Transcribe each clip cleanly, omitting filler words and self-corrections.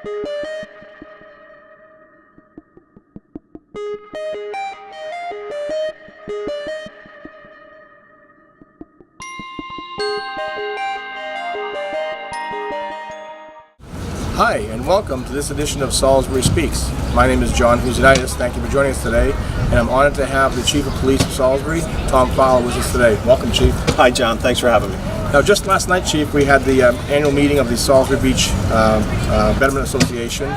Hi, and welcome to this edition of Salisbury Speaks. My name is John Huzinitis. Thank you for joining us today, and I'm honored to have the Chief of Police of Salisbury, Tom Fowler, with us today. Welcome, Chief. Hi, John. Thanks for having me. Now, just last night, Chief, we had the annual meeting of the Salisbury Beach Betterment Association,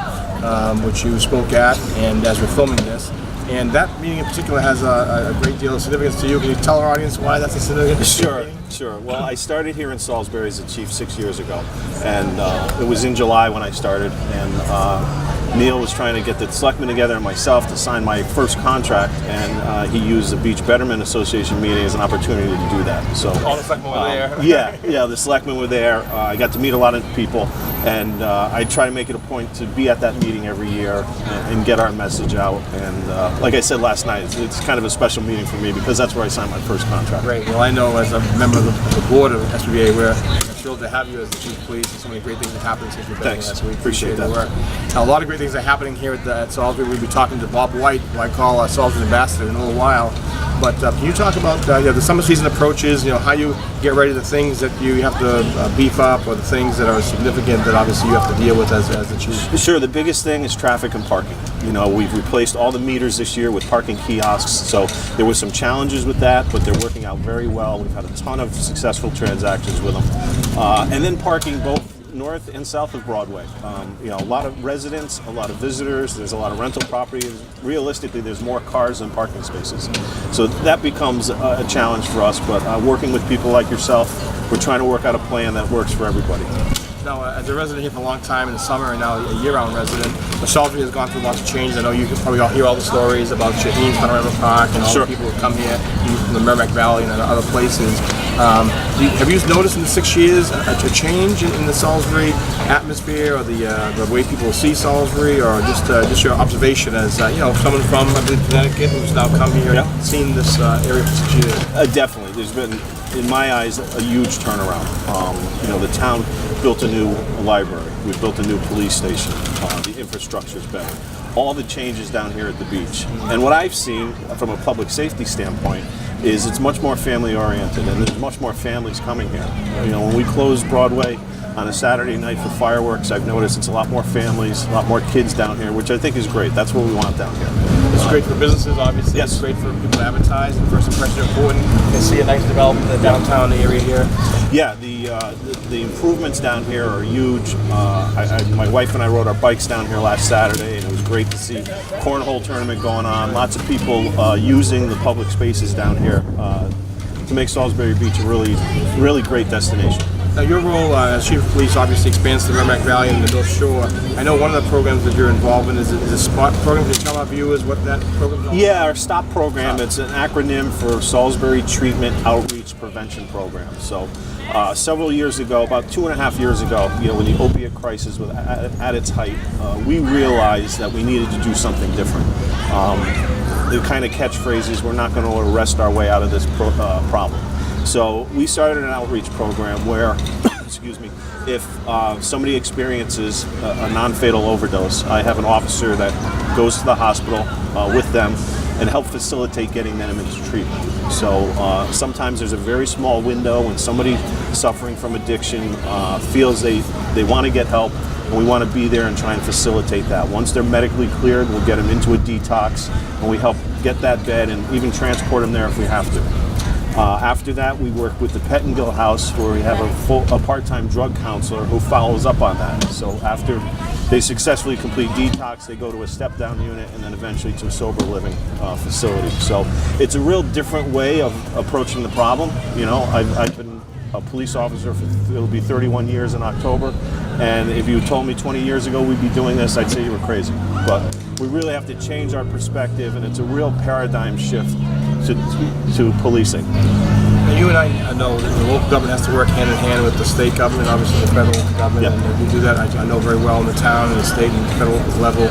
which you spoke at, and as we're filming this. And that meeting in particular has a great deal of significance to you. Can you tell our audience why that's a significant meeting? Sure. Well, I started here in Salisbury as a chief 6 years ago, and it was in July when I started, and Neil was trying to get the selectmen together and myself to sign my first contract, and he used the Beach Betterment Association meeting as an opportunity to do that. So all the selectmen were there. Yeah, the selectmen were there. I got to meet a lot of people, and I try to make it a point to be at that meeting every year and get our message out. And like I said last night, it's kind of a special meeting for me because that's where I signed my first contract. Great. Well, I know as a member of the board of SBA, we're thrilled to have you as the Chief of Police, and so many great things have happened since you've been here. So we appreciate the work. Now, a lot of great things are happening here at Salisbury. We'll be talking to Bob White, who I call Salisbury Ambassador, in a little while. But can you talk about the summer season approaches, how you get ready, the things that you have to beef up, or the things that are significant that obviously you have to deal with as the chief? Sure, the biggest thing is traffic and parking. We've replaced all the meters this year with parking kiosks, so there were some challenges with that, but they're working out very well. We've had a ton of successful transactions with them. And then parking both north and south of Broadway. A lot of residents, a lot of visitors, there's a lot of rental property. Realistically, there's more cars than parking spaces. So that becomes a challenge for us, but working with people like yourself, we're trying to work out a plan that works for everybody. Now, as a resident here for a long time in the summer and now a year-round resident, Salisbury has gone through lots of changes. I know you can probably all hear all the stories about Shaheen's Panorama Park and all the people who come here from the Merrimack Valley and other places. Have you noticed in the 6 years a change in the Salisbury atmosphere, or the way people see Salisbury, or just your observation as someone from Connecticut who's now come here and seen this area for 6 years? Definitely. There's been, in my eyes, a huge turnaround. The town built a new library. We built a new police station. The infrastructure is better. All the changes down here at the beach. And what I've seen from a public safety standpoint is it's much more family oriented, and there's much more families coming here. When we close Broadway on a Saturday night for fireworks, I've noticed it's a lot more families, a lot more kids down here, which I think is great. That's what we want down here. It's great for businesses, obviously. Yes. It's great for people to advertise, and first impression is important. You can see a nice development in the downtown area here. Yeah, the improvements down here are huge. My wife and I rode our bikes down here last Saturday, and it was great to see cornhole tournament going on. Lots of people using the public spaces down here to make Salisbury Beach a really, really great destination. Now, your role as Chief of Police obviously expands to the Merrimack Valley and the North Shore. I know one of the programs that you're involved in is a SPOT program. Can you tell our viewers what that program is all about? Yeah, our STOP program, it's an acronym for Salisbury Treatment Outreach Prevention Program. So several years ago, about 2.5 years ago, when the opiate crisis was at its height, we realized that we needed to do something different. The kind of catchphrases, we're not going to arrest our way out of this problem. So we started an outreach program where, if somebody experiences a non-fatal overdose, I have an officer that goes to the hospital with them and help facilitate getting them into treatment. So sometimes there's a very small window when somebody suffering from addiction feels they want to get help, and we want to be there and try and facilitate that. Once they're medically cleared, we'll get them into a detox, and we help get that bed and even transport them there if we have to. After that, we work with the Pettingill House, where we have a part-time drug counselor who follows up on that. So after they successfully complete detox, they go to a step-down unit and then eventually to a sober living facility. So it's a real different way of approaching the problem. I've been a police officer it'll be 31 years in October, and if you told me 20 years ago we'd be doing this, I'd say you were crazy. But we really have to change our perspective, and it's a real paradigm shift to policing. Now, you and I know that the local government has to work hand in hand with the state government, obviously the federal government, and we do that, I know very well, in the town and the state and federal level.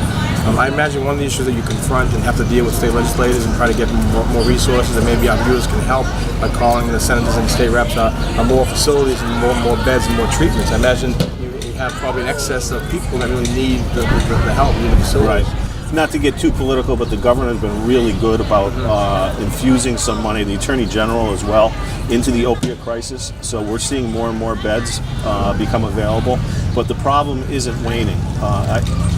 I imagine one of the issues that you confront and have to deal with state legislators and try to get more resources, and maybe our viewers can help by calling the senators and state reps, are more facilities and more beds and more treatments. I imagine you have probably an excess of people that really need the help, need the facilities. Right. Not to get too political, but the governor has been really good about infusing some money, the Attorney General as well, into the opiate crisis. So we're seeing more and more beds become available. But the problem isn't waning.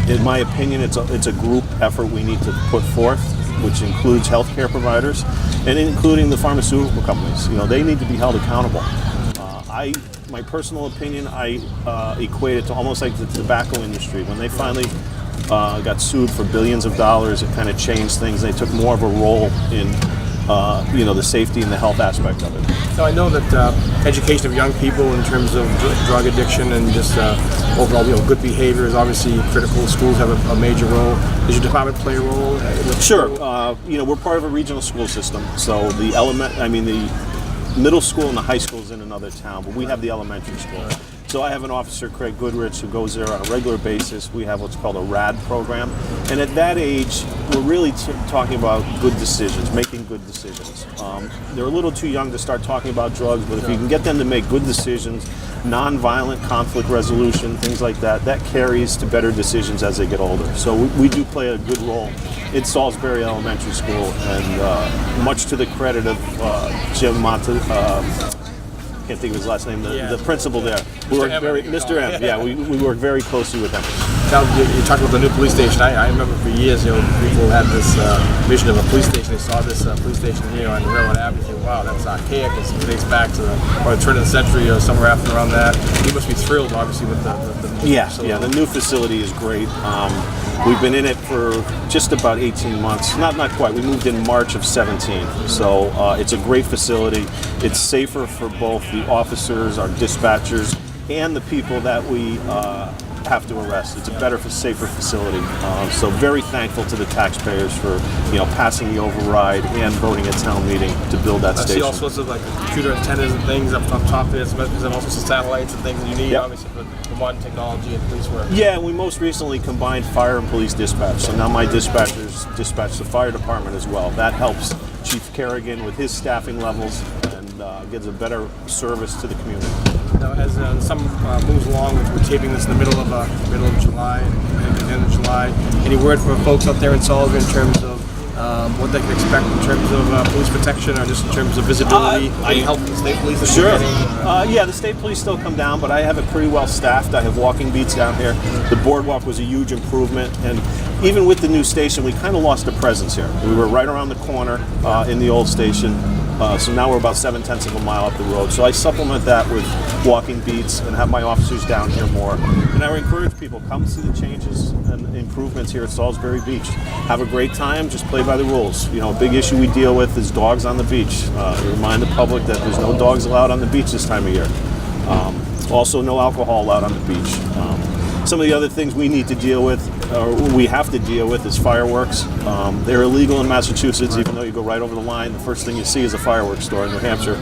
In my opinion, it's a group effort we need to put forth, which includes healthcare providers and including the pharmaceutical companies. They need to be held accountable. My personal opinion, I equate it to almost like the tobacco industry. When they finally got sued for billions of dollars, it kind of changed things. They took more of a role in the safety and the health aspect of it. So I know that education of young people in terms of drug addiction and just overall good behavior is obviously critical. Schools have a major role. Does your department play a role? Sure. We're part of a regional school system, so the middle school and the high school is in another town, but we have the elementary school. So I have an officer, Craig Goodrich, who goes there on a regular basis. We have what's called a RAD program. And at that age, we're really talking about good decisions, making good decisions. They're a little too young to start talking about drugs, but if you can get them to make good decisions, nonviolent conflict resolution, things like that, that carries to better decisions as they get older. So we do play a good role in Salisbury Elementary School, and much to the credit of Jim Monte, I can't think of his last name, the principal there. Mr. M. Yeah, we work very closely with them. Now, you talked about the new police station. I remember for years, people had this vision of a police station. They saw this police station here on Railroad Avenue. They thought, wow, that's archaic. It dates back to the turn of the century or somewhere after around that. You must be thrilled, obviously, with the facility. Yeah, the new facility is great. We've been in it for just about 18 months. Not quite. We moved in March of 17. So it's a great facility. It's safer for both the officers, our dispatchers, and the people that we have to arrest. It's a better, safer facility. So very thankful to the taxpayers for passing the override and voting at town meeting to build that station. I see all sorts of computer antennas and things up top there, and also some satellites and things that you need, obviously, for modern technology and police work. Yeah, and we most recently combined fire and police dispatch. So now my dispatchers dispatch the fire department as well. That helps Chief Kerrigan with his staffing levels and gives a better service to the community. Now, as some moves along, we're taping this in the middle of July and the end of July. Any word for folks out there in Salisbury in terms of what they can expect in terms of police protection or just in terms of visibility? Any help from the state police? Sure. The state police still come down, but I have it pretty well staffed. I have walking beats down here. The boardwalk was a huge improvement, and even with the new station, we kind of lost a presence here. We were right around the corner in the old station. So now we're about 7/10 of a mile up the road. So I supplement that with walking beats and have my officers down here more. And I would encourage people, come see the changes and improvements here at Salisbury Beach. Have a great time, just play by the rules. A big issue we deal with is dogs on the beach. Remind the public that there's no dogs allowed on the beach this time of year. Also, no alcohol allowed on the beach. Some of the other things we need to deal with, or we have to deal with, is fireworks. They're illegal in Massachusetts, even though you go right over the line. The first thing you see is a fireworks store in New Hampshire.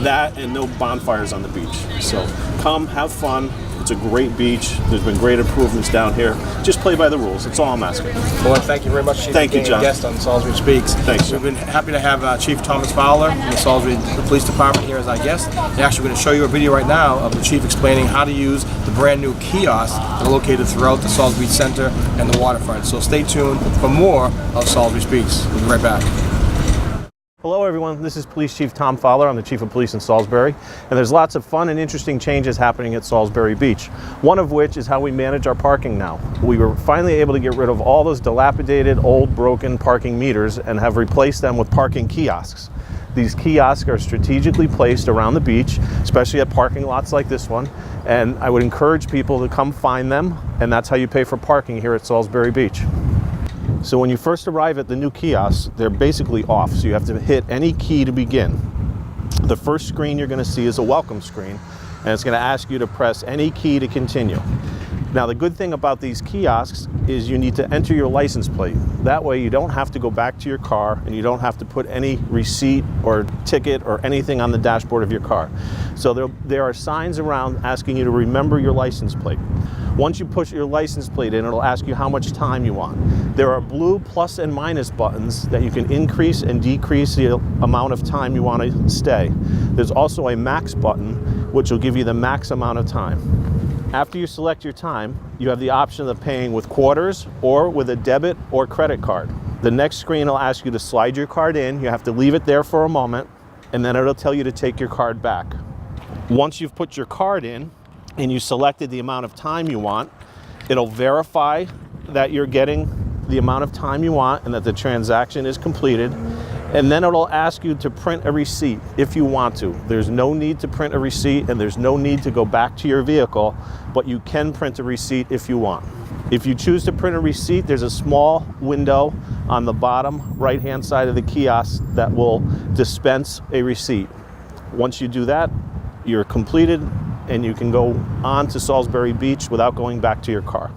That and no bonfires on the beach. So come, have fun. It's a great beach. There's been great improvements down here. Just play by the rules. That's all I'm asking. Well, thank you very much, Chief, thank for you, being John. a guest on Salisbury Speaks. Thanks. We've been happy to have Chief Thomas Fowler from the Salisbury Police Department here as our guest. They're actually going to show you a video right now of the Chief explaining how to use the brand new kiosks that are located throughout the Salisbury Center and the waterfront. So stay tuned for more of Salisbury Speaks. We'll be right back. Hello everyone, this is Police Chief Tom Fowler. I'm the Chief of Police in Salisbury, and there's lots of fun and interesting changes happening at Salisbury Beach. One of which is how we manage our parking now. We were finally able to get rid of all those dilapidated, old, broken parking meters and have replaced them with parking kiosks. These kiosks are strategically placed around the beach, especially at parking lots like this one, and I would encourage people to come find them, and that's how you pay for parking here at Salisbury Beach. So when you first arrive at the new kiosks, they're basically off, so you have to hit any key to begin. The first screen you're going to see is a welcome screen, and it's going to ask you to press any key to continue. Now the good thing about these kiosks is you need to enter your license plate. That way you don't have to go back to your car and you don't have to put any receipt or ticket or anything on the dashboard of your car. So there are signs around asking you to remember your license plate. Once you push your license plate in, it'll ask you how much time you want. There are blue plus and minus buttons that you can increase and decrease the amount of time you want to stay. There's also a max button, which will give you the max amount of time. After you select your time, you have the option of paying with quarters or with a debit or credit card. The next screen will ask you to slide your card in. You have to leave it there for a moment, and then it'll tell you to take your card back. Once you've put your card in and you selected the amount of time you want, it'll verify that you're getting the amount of time you want and that the transaction is completed. And then it'll ask you to print a receipt if you want to. There's no need to print a receipt and there's no need to go back to your vehicle, but you can print a receipt if you want. If you choose to print a receipt, there's a small window on the bottom right-hand side of the kiosk that will dispense a receipt. Once you do that, you're completed and you can go on to Salisbury Beach without going back to your car.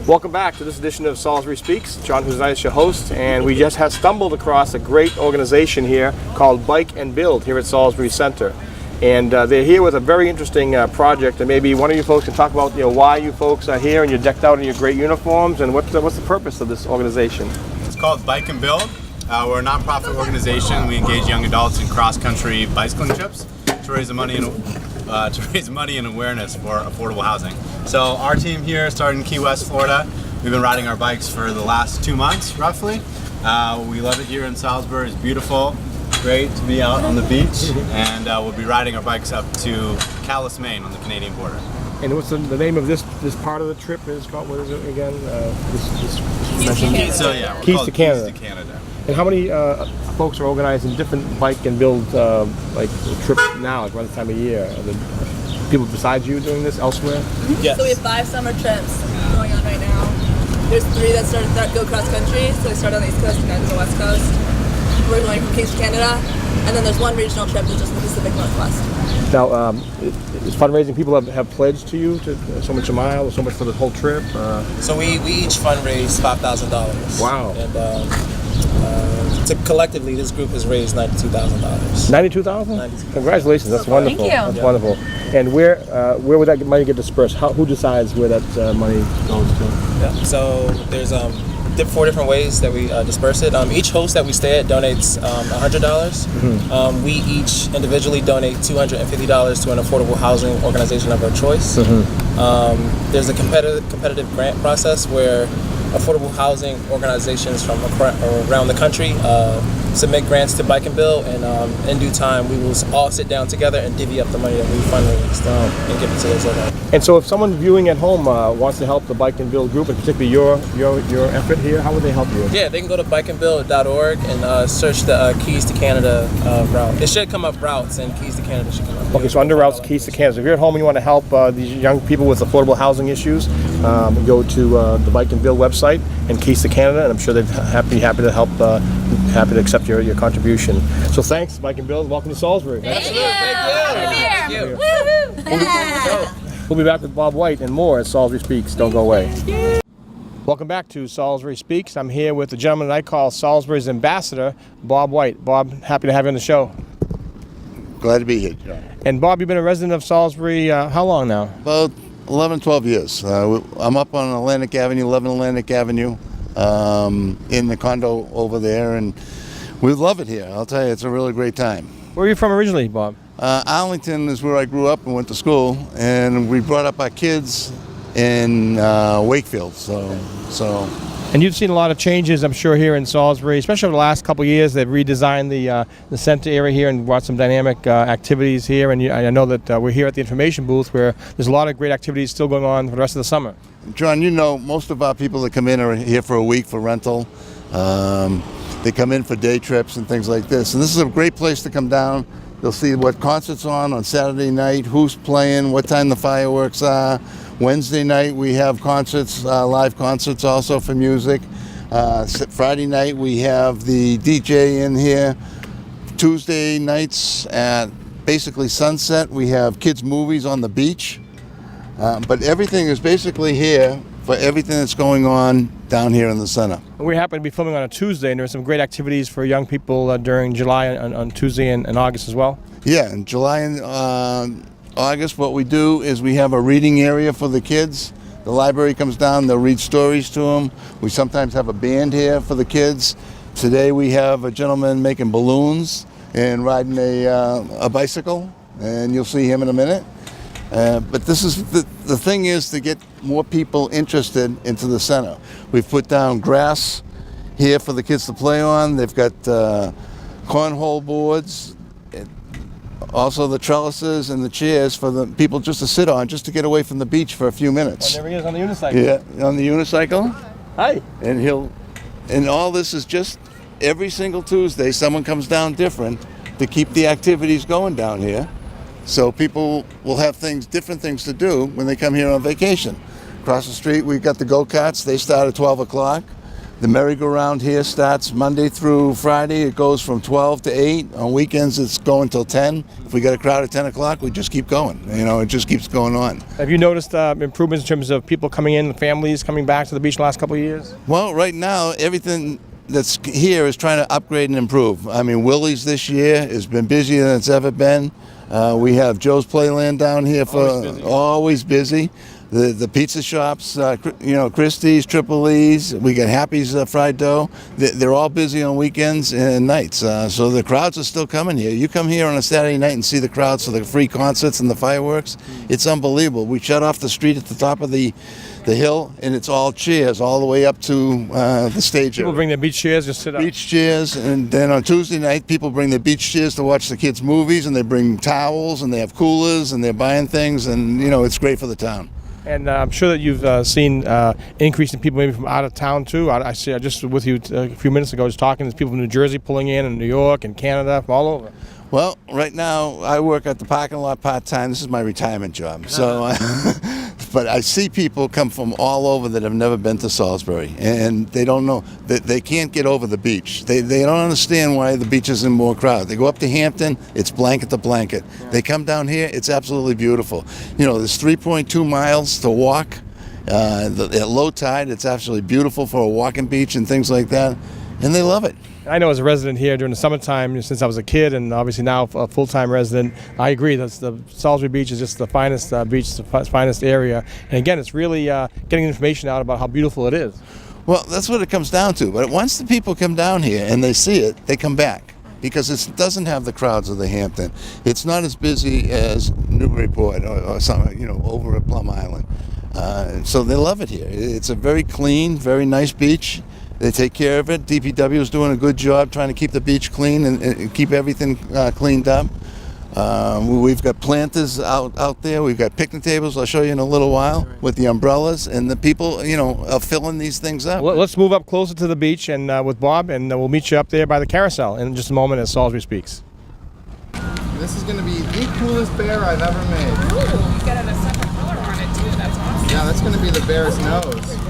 Welcome back to this edition of Salisbury Speaks. John Huznitis, your host, and we just have stumbled across a great organization here called Bike and Build here at Salisbury Center. And they're here with a very interesting project, and maybe one of you folks can talk about why you folks are here and you're decked out in your great uniforms, and what's the purpose of this organization? It's called Bike and Build. We're a nonprofit organization. We engage young adults in cross-country bicycling trips to raise money and awareness for affordable housing. So our team here started in Key West, Florida. We've been riding our bikes for the last 2 months, roughly. We love it here in Salisbury. It's beautiful, great to be out on the beach, and we'll be riding our bikes up to Calais, Maine, on the Canadian border. And what's the name of this part of the trip is called? What is it again? Keys to Canada. And how many folks are organizing different bike and build trips now, like around this time of year? Are there people besides you doing this elsewhere? Yes. So we have 5 summer trips going on right now. There's 3 that go cross country. So they start on the East Coast and end on the West Coast. We're going from Keys to Canada. And then there's 1 regional trip that's just in the Pacific Northwest. Now, is fundraising, people have pledged to you to so much a mile or so much for the whole trip? So we each fundraise $5,000. Wow. And collectively, this group has raised $92,000. $92,000? Congratulations, that's wonderful. Thank you. That's wonderful. And where would that money get dispersed? Who decides where that money goes to? Yeah. So there's 4 different ways that we disperse it. Each host that we stay at donates $100. Mm-hmm. We each individually donate $250 to an affordable housing organization of our choice. Mm-hmm. There's a competitive grant process where affordable housing organizations from around the country submit grants to Bike and Build, and in due time we will all sit down together and divvy up the money that we fundraised and give it to those other. And so if someone viewing at home wants to help the Bike and Build group, and particularly your effort here, how would they help you? Yeah, they can go to bikeandbuild.org and search the Keys to Canada route. It should come up routes, and Keys to Canada should come up. Okay, so under routes, Keys to Canada. So if you're at home and you want to help these young people with affordable housing issues, go to the Bike and Build website and Keys to Canada, and I'm sure they'd happy to help, happy to accept your contribution. So thanks, Bike and Build. Welcome to Salisbury. Thank you. Thank you. Woohoo! We'll be back with Bob White and more at Salisbury Speaks. Don't go away. Welcome back to Salisbury Speaks. I'm here with the gentleman that I call Salisbury's ambassador, Bob White. Bob, happy to have you on the show. Glad to be here, John. And Bob, you've been a resident of Salisbury how long now? About 11, 12 years. I'm up on Atlantic Avenue, 11 Atlantic Avenue, in the condo over there, and we love it here. I'll tell you, it's a really great time. Where are you from originally, Bob? Arlington is where I grew up and went to school, and we brought up our kids in Wakefield. So. And you've seen a lot of changes, I'm sure, here in Salisbury, especially over the last couple of years. They've redesigned the center area here and brought some dynamic activities here. And I know that we're here at the information booth where there's a lot of great activities still going on for the rest of the summer. John, you know, most of our people that come in are here for a week for rental. They come in for day trips and things like this. And this is a great place to come down. You'll see what concerts on Saturday night, who's playing, what time the fireworks are. Wednesday night we have concerts, live concerts also for music. Friday night we have the DJ in here. Tuesday nights at basically sunset we have kids movies on the beach. But everything is basically here for everything that's going on down here in the center. We happen to be filming on a Tuesday, and there are some great activities for young people during July on Tuesday and August as well. Yeah, in July and August, what we do is we have a reading area for the kids. The library comes down, they'll read stories to them. We sometimes have a band here for the kids. Today we have a gentleman making balloons and riding a bicycle, and you'll see him in a minute. But this is the thing is to get more people interested into the center. We've put down grass here for the kids to play on. They've got cornhole boards, also the trellises and the chairs for the people just to sit on, just to get away from the beach for a few minutes. And there he is on the unicycle. Yeah, on the unicycle. Hi. And all this is just every single Tuesday, someone comes down different to keep the activities going down here. So people will have different things to do when they come here on vacation. Across the street, we've got the go-karts. They start at 12 o'clock. The merry-go-round here starts Monday through Friday. It goes from 12 to 8. On weekends, it's going till 10. If we got a crowd at 10 o'clock, we just keep going. It just keeps going on. Have you noticed improvements in terms of people coming in, families coming back to the beach in the last couple of years? Well, right now, everything that's here is trying to upgrade and improve. I mean, Willie's this year has been busier than it's ever been. We have Joe's Playland down here always busy. The pizza shops, Christie's, Triple E's. We got Happy's Fried Dough. They're all busy on weekends and nights. So the crowds are still coming here. You come here on a Saturday night and see the crowds for the free concerts and the fireworks. It's unbelievable. We shut off the street at the top of the hill, and it's all chairs all the way up to the stage. People bring their beach chairs, just sit up. Beach chairs, and then on Tuesday night, people bring their beach chairs to watch the kids' movies, and they bring towels, and they have coolers, and they're buying things, and it's great for the town. And I'm sure that you've seen increase in people maybe from out of town too. I just with you a few minutes ago, I was talking to people from New Jersey pulling in, and New York, and Canada, from all over. Well, right now I work at the parking lot part-time. This is my retirement job. So, but I see people come from all over that have never been to Salisbury, and they don't know that they can't get over the beach. They don't understand why the beach isn't more crowded. They go up to Hampton, it's blanket to blanket. Yeah. They come down here, it's absolutely beautiful. There's 3.2 miles to walk. At low tide, it's absolutely beautiful for a walking beach and things like that, and they love it. I know as a resident here during the summertime, since I was a kid, and obviously now a full-time resident, I agree that the Salisbury Beach is just the finest beach, the finest area. And again, it's really getting information out about how beautiful it is. Well, that's what it comes down to. But once the people come down here and they see it, they come back. Because it doesn't have the crowds of the Hampton. It's not as busy as Newburyport or something, over at Plum Island. So they love it here. It's a very clean, very nice beach. They take care of it. DPW is doing a good job trying to keep the beach clean and keep everything cleaned up. We've got planters out there. We've got picnic tables. I'll show you in a little while with the umbrellas, and the people, are filling these things up. Well, let's move up closer to the beach and with Bob, and we'll meet you up there by the carousel in just a moment as Salisbury speaks. This is going to be the coolest bear I've ever made. Ooh, you got a separate color on it too. That's awesome. Yeah, that's going to be the bear's nose.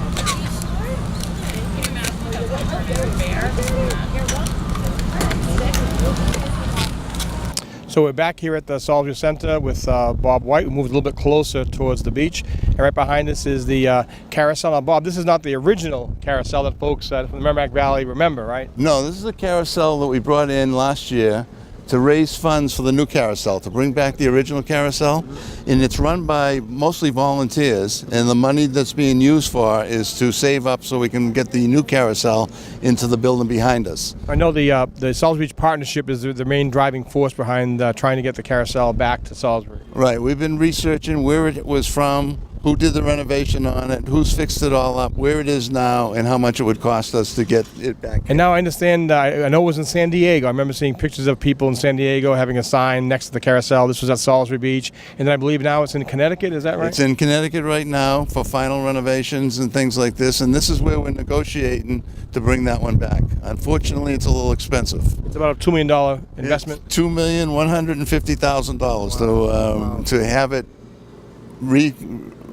So we're back here at the Salisbury Center with Bob White. We moved a little bit closer towards the beach. And right behind us is the carousel. Now, Bob, this is not the original carousel that folks from the Merrimack Valley remember, right? No, this is a carousel that we brought in last year to raise funds for the new carousel, to bring back the original carousel. And it's run by mostly volunteers, and the money that's being used for is to save up so we can get the new carousel into the building behind us. I know the Salisbury Beach Partnership is the main driving force behind trying to get the carousel back to Salisbury. Right, we've been researching where it was from, who did the renovation on it, who's fixed it all up, where it is now, and how much it would cost us to get it back. And now I understand, I know it was in San Diego. I remember seeing pictures of people in San Diego having a sign next to the carousel. This was at Salisbury Beach. And then I believe now it's in Connecticut, is that right? It's in Connecticut right now for final renovations and things like this. And this is where we're negotiating to bring that one back. Unfortunately, it's a little expensive. It's about a $2 million investment? It's $2,150,000 to have it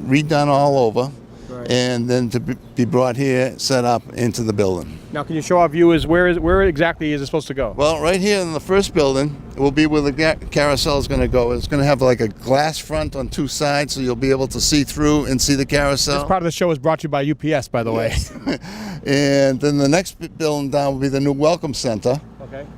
redone all over, right, and then to be brought here, set up into the building. Now, can you show our viewers where exactly is it supposed to go? Well, right here in the first building will be where the carousel is going to go. It's going to have like a glass front on two sides, so you'll be able to see through and see the carousel. This part of the show is brought to you by UPS, by the way. And then the next building down will be the new Welcome Center.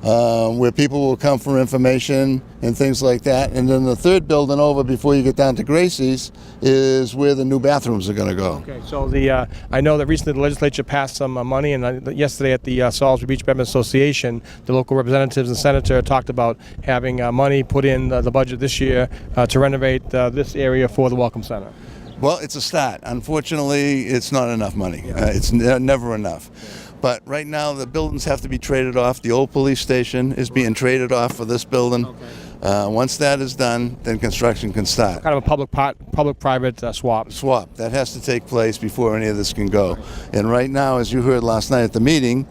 where people will come for information and things like that. And then the third building over before you get down to Gracie's is where the new bathrooms are going to go. Okay, so I know that recently the legislature passed some money, and yesterday at the Salisbury Beach Bedminton Association, the local representatives and senator talked about having money put in the budget this year to renovate this area for the Welcome Center. Well, it's a start. Unfortunately, it's not enough money. It's never enough. But right now, the buildings have to be traded off. The old police station is being traded off for this building. Once that is done, then construction can start. Kind of a public-private swap. Swap. That has to take place before any of this can go. And right now, as you heard last night at the meeting,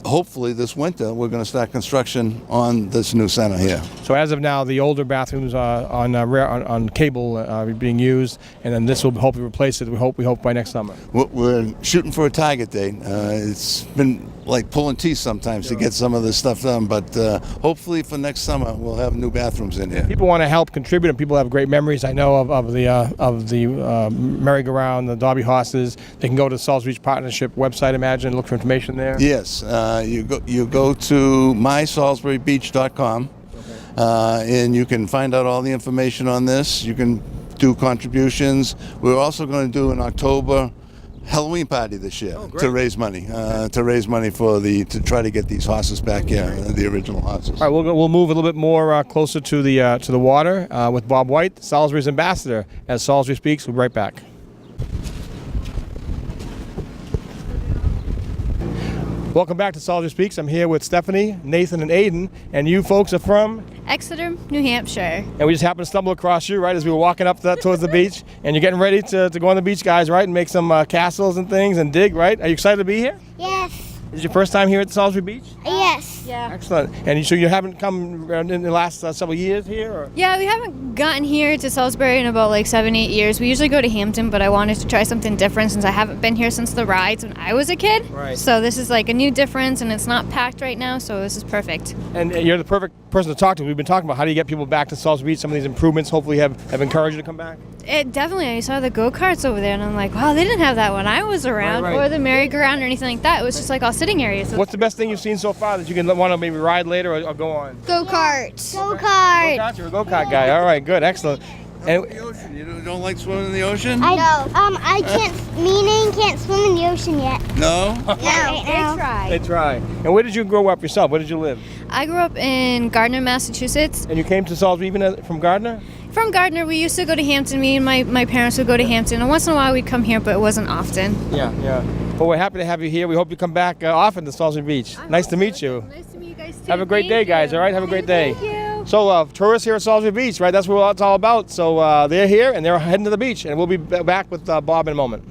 hopefully this winter we're going to start construction on this new center here. So as of now, the older bathrooms are on cable are being used, and then this will hopefully replace it. We hope by next summer. We're shooting for a target date. It's been like pulling teeth sometimes to get some of this stuff done, but hopefully for next summer we'll have new bathrooms in here. People want to help contribute, and people have great memories. I know of the merry-go-round, the Derby horses. They can go to the Salisbury Beach Partnership website, imagine, look for information there. Yes, you go to mysalisburybeach.com, and you can find out all the information on this. You can do contributions. We're also going to do an October Halloween party this year to raise money to try to get these horses back here, the original horses. All right, we'll move a little bit more closer to the water with Bob White, Salisbury's ambassador. As Salisbury Speaks, we'll be right back. Welcome back to Salisbury Speaks. I'm here with Stephanie, Nathan, and Aiden, and you folks are from? Exeter, New Hampshire. And we just happened to stumble across you right as we were walking up towards the beach, and you're getting ready to go on the beach, guys, right, and make some castles and things and dig, right? Are you excited to be here? Yes. Is it your first time here at Salisbury Beach? Yes. Yeah. Excellent. And so you haven't come in the last several years here? Or? Yeah, we haven't gotten here to Salisbury in about like 7-8 years. We usually go to Hampton, but I wanted to try something different since I haven't been here since the rides when I was a kid. Right. So this is like a new difference, and it's not packed right now, so this is perfect. And you're the perfect person to talk to. We've been talking about how do you get people back to Salisbury Beach. Some of these improvements hopefully have encouraged you to come back. It definitely. I saw the go-karts over there, and I'm like, wow, they didn't have that when I was around, Right. or the merry-go-round or anything like that. It was just like all sitting areas. So What's the best thing you've seen so far that you can want to maybe ride later or go on? go-karts? Go-karts. Go-karts, you're a go-kart guy. All right, good, excellent. And The ocean. You don't like swimming in the ocean? I can't swim in the ocean yet. No? they try. And where did you grow up yourself? Where did you live? I grew up in Gardner, Massachusetts. And you came to Salisbury even from Gardner? From Gardner, we used to go to Hampton. Me and my parents would go to Hampton, and once in a while we'd come here, but it wasn't often. Yeah. Well, we're happy to have you here. We hope you come back often to Salisbury Beach. Nice to meet you. Nice to meet you guys too. Have a great day, guys. All right, have a great day. Thank you. So, tourists here at Salisbury Beach, right? That's what it's all about. So they're here and they're heading to the beach, and we'll be back with Bob in a moment.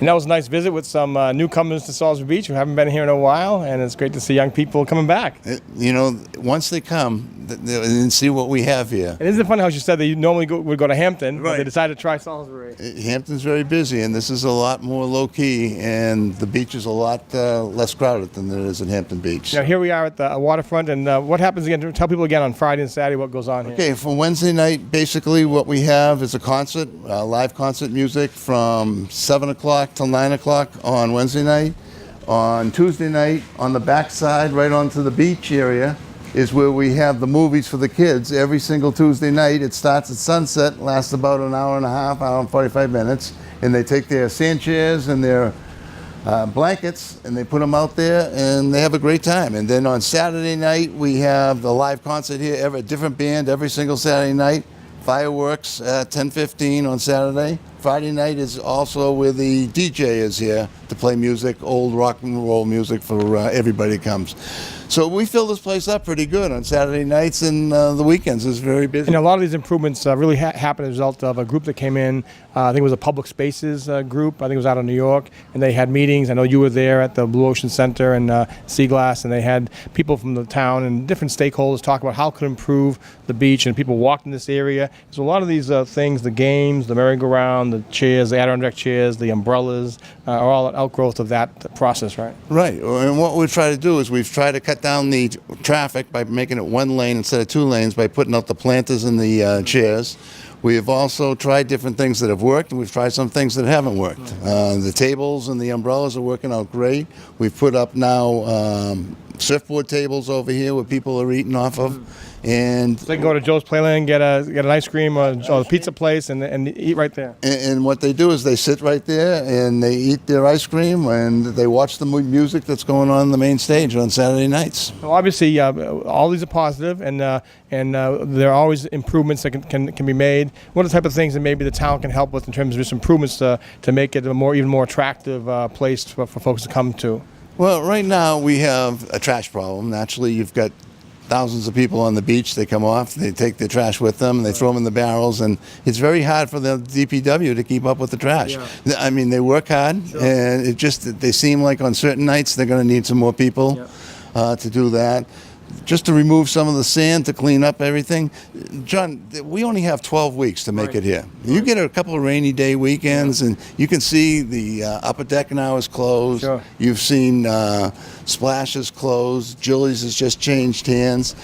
And that was a nice visit with some newcomers to Salisbury Beach who haven't been here in a while, and it's great to see young people coming back. Once they come and see what we have here. And isn't it funny how she said that you normally would go to Hampton, but Right. they decided to try Salisbury. Hampton's very busy, and this is a lot more low-key, and the beach is a lot less crowded than it is at Hampton Beach. Now here we are at the waterfront, and what happens again? Tell people again on Friday and Saturday what goes on here. Okay, for Wednesday night, basically what we have is a concert, live concert music from 7 o'clock till 9 o'clock on Wednesday night. On Tuesday night, on the backside, right onto the beach area, is where we have the movies for the kids every single Tuesday night. It starts at sunset, lasts about an hour and a half, hour and 45 minutes, and they take their sand chairs and their blankets and they put them out there and they have a great time. And then on Saturday night, we have the live concert here, a different band every single Saturday night. Fireworks at 10:15 on Saturday. Friday night is also where the DJ is here to play music, old rock and roll music for everybody that comes. So we fill this place up pretty good on Saturday nights, and the weekends is very busy. And a lot of these improvements really happened as a result of a group that came in. I think it was a public spaces group. I think it was out of New York, and they had meetings. I know you were there at the Blue Ocean Center and Sea Glass, and they had people from the town and different stakeholders talk about how it could improve the beach, and people walked in this area. So a lot of these things, the games, the merry-go-round, the chairs, the Adirondack chairs, the umbrellas, are all an outgrowth of that process, right? Right, and what we try to do is we've tried to cut down the traffic by making it one lane instead of two lanes by putting out the planters and the chairs. We have also tried different things that have worked, and we've tried some things that haven't worked. The tables and the umbrellas are working out great. We've put up now surfboard tables over here where people are eating off of. And They can go to Joe's Playland, get an ice cream or a pizza place, and eat right there. And what they do is they sit right there and they eat their ice cream and they watch the music that's going on the main stage on Saturday nights. Well, obviously, all these are positive, and there are always improvements that can be made. What are the type of things that maybe the town can help with in terms of just improvements to make it a even more attractive place for folks to come to? Well, right now we have a trash problem. Naturally, you've got thousands of people on the beach. They come off, they take their trash with them, and they throw them in the barrels, and it's very hard for the DPW to keep up with the trash. Yeah. I mean, they work hard, and it just, they seem like on certain nights they're going to need some more people to do that. Just to remove some of the sand, to clean up everything. John, we only have 12 weeks to make it here. You get a couple of rainy day weekends, and you can see the upper deck now is closed. Sure. You've seen Splash is closed. Julie's has just changed hands.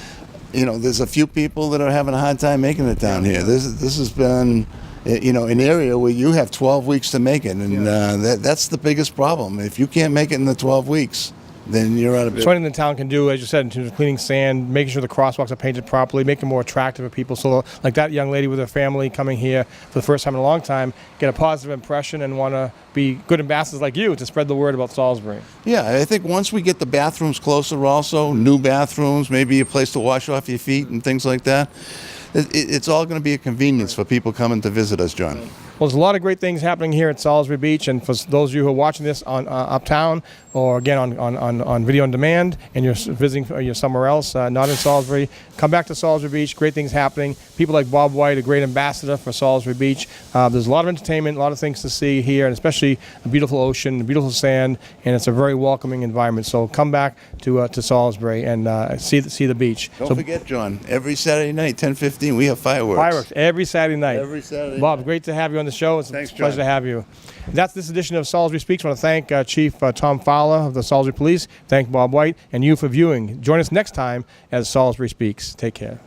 You know, there's a few people that are having a hard time making it down here. This has been, you know, an area where you have 12 weeks to make it, and that's the biggest problem. If you can't make it in the 12 weeks, then you're out of it. So anything the town can do, as you said, in terms of cleaning sand, making sure the crosswalks are painted properly, making it more attractive for people. So like that young lady with her family coming here for the first time in a long time, get a positive impression and want to be good ambassadors like you to spread the word about Salisbury. Yeah, I think once we get the bathrooms closer also, new bathrooms, maybe a place to wash off your feet and things like that, it's all going to be a convenience for people coming to visit us, John. Well, there's a lot of great things happening here at Salisbury Beach, and for those of you who are watching this on uptown, or again on video on demand, and you're visiting or you're somewhere else, not in Salisbury, come back to Salisbury Beach. Great things happening. People like Bob White, a great ambassador for Salisbury Beach. There's a lot of entertainment, a lot of things to see here, and especially a beautiful ocean, a beautiful sand, and it's a very welcoming environment. So come back to Salisbury and see the beach. Don't forget, John, every Saturday night, 10:15, we have fireworks. Fireworks every Saturday night. Every Saturday Bob, night. great to have you on the show. It's Thanks, a pleasure John. to have you. That's this edition of Salisbury Speaks. I want to thank Chief Tom Fowler of the Salisbury Police, thank Bob White, and you for viewing. Join us next time as Salisbury Speaks. Take care.